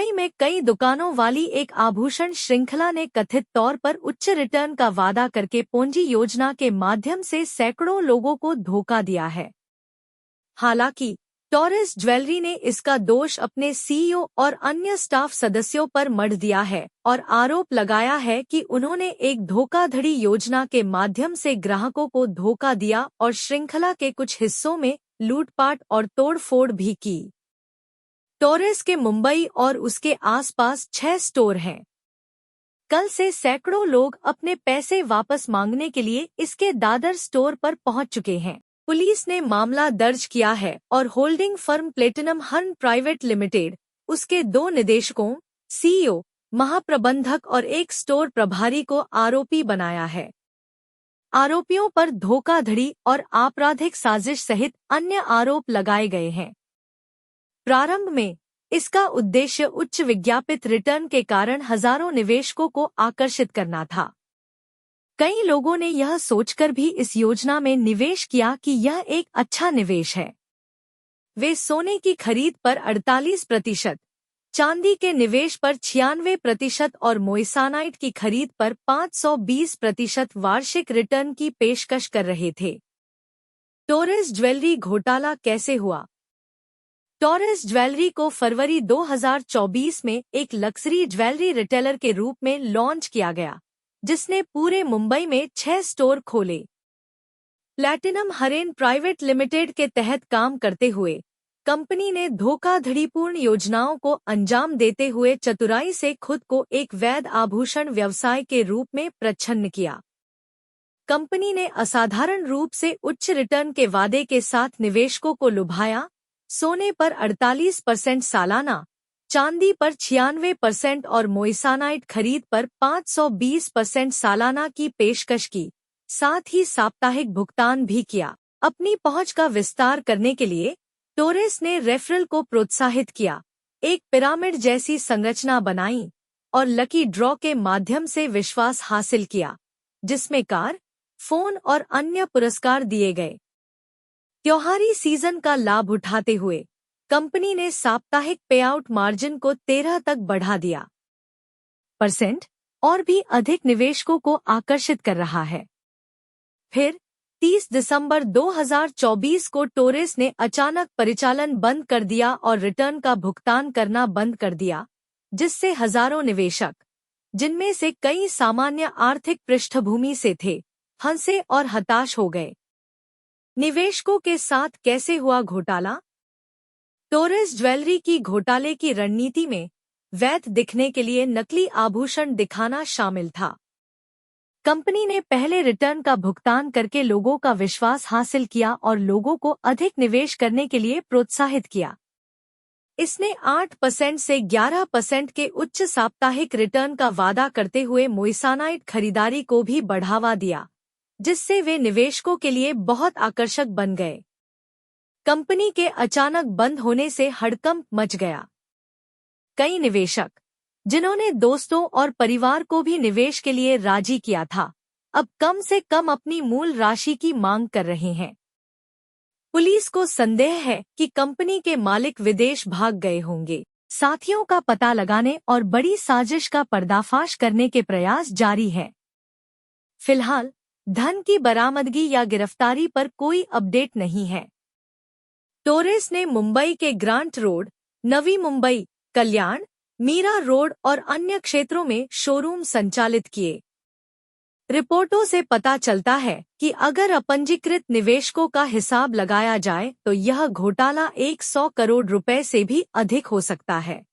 मुंबई में कई दुकानों वाली एक आभूषण श्रृंखला ने कथित तौर पर उच्च रिटर्न का वादा करके पूंजी योजना के माध्यम से सैकड़ों लोगों को धोखा दिया है। हालांकि टॉरस ज्वेलरी ने इसका दोष अपने सीईओ और अन्य स्टाफ सदस्यों पर मढ़ दिया है और आरोप लगाया है कि उन्होंने एक धोखाधड़ी योजना के माध्यम से ग्राहकों को धोखा दिया और श्रृंखला के कुछ हिस्सों में लूटपाट और तोड़फोड़ भी की। टॉरस के मुंबई और उसके आसपास 6 स्टोर हैं। कल से सैकड़ों लोग अपने पैसे वापस मांगने के लिए इसके दादर स्टोर पर पहुंच चुके हैं। पुलिस ने मामला दर्ज किया है और होल्डिंग फर्म प्लेटिनम हर्न प्राइवेट लिमिटेड, उसके 2 निदेशकों, सीईओ, महाप्रबंधक और एक स्टोर प्रभारी को आरोपी बनाया है। आरोपियों पर धोखाधड़ी और आपराधिक साजिश सहित अन्य आरोप लगाए गए हैं। प्रारंभ में इसका उद्देश्य उच्च विज्ञापित रिटर्न के कारण हजारों निवेशकों को आकर्षित करना था। कई लोगों ने यह सोचकर भी इस योजना में निवेश किया कि यह एक अच्छा निवेश है। वे सोने की खरीद पर 48%, चांदी के निवेश पर 96% और मोइसानाइट की खरीद पर 520% वार्षिक रिटर्न की पेशकश कर रहे थे। टॉरस ज्वेलरी घोटाला कैसे हुआ? टॉरस ज्वेलरी को फरवरी 2024 में एक लक्जरी ज्वेलरी रिटेलर के रूप में लॉन्च किया गया, जिसने पूरे मुंबई में 6 स्टोर खोले। प्लैटिनम हरेन प्राइवेट लिमिटेड के तहत काम करते हुए कंपनी ने धोखाधड़ीपूर्ण योजनाओं को अंजाम देते हुए चतुराई से खुद को एक वैध आभूषण व्यवसाय के रूप में प्रच्छन्न किया। कंपनी ने असाधारण रूप से उच्च रिटर्न के वादे के साथ निवेशकों को लुभाया, सोने पर 48% सालाना, चांदी पर 96% और मोइसानाइट खरीद पर 520% सालाना की पेशकश की, साथ ही साप्ताहिक भुगतान भी किया। अपनी पहुंच का विस्तार करने के लिए टॉरस ने रेफरल को प्रोत्साहित किया, एक पिरामिड जैसी संरचना बनाई और लकी ड्रॉ के माध्यम से विश्वास हासिल किया, जिसमें कार, फोन और अन्य पुरस्कार दिए गए। त्योहारी सीजन का लाभ उठाते हुए कंपनी ने साप्ताहिक पेआउट मार्जिन को 13 तक बढ़ा दिया % और भी अधिक निवेशकों को आकर्षित कर रहा है। फिर 30 दिसंबर 2024 को टॉरस ने अचानक परिचालन बंद कर दिया और रिटर्न का भुगतान करना बंद कर दिया, जिससे हजारों निवेशक, जिनमें से कई सामान्य आर्थिक पृष्ठभूमि से थे, हंसे और हताश हो गए। निवेशकों के साथ कैसे हुआ घोटाला? टॉरस ज्वेलरी की घोटाले की रणनीति में वैध दिखने के लिए नकली आभूषण दिखाना शामिल था। कंपनी ने पहले रिटर्न का भुगतान करके लोगों का विश्वास हासिल किया और लोगों को अधिक निवेश करने के लिए प्रोत्साहित किया। इसने 8% से 11% के उच्च साप्ताहिक रिटर्न का वादा करते हुए मोइसानाइट खरीदारी को भी बढ़ावा दिया, जिससे वे निवेशकों के लिए बहुत आकर्षक बन गए। कंपनी के अचानक बंद होने से हड़कंप मच गया। कई निवेशक, जिन्होंने दोस्तों और परिवार को भी निवेश के लिए राजी किया था, अब कम से कम अपनी मूल राशि की मांग कर रहे हैं। पुलिस को संदेह है कि कंपनी के मालिक विदेश भाग गए होंगे। साथियों का पता लगाने और बड़ी साजिश का पर्दाफाश करने के प्रयास जारी है। फिलहाल धन की बरामदगी या गिरफ्तारी पर कोई अपडेट नहीं है। टॉरस ने मुंबई के ग्रांट रोड, नवी मुंबई, कल्याण, मीरा रोड और अन्य क्षेत्रों में शोरूम संचालित किए। रिपोर्टों से पता चलता है कि अगर अपंजीकृत निवेशकों का हिसाब लगाया जाए तो यह घोटाला 100 करोड़ रुपए से भी अधिक हो सकता है।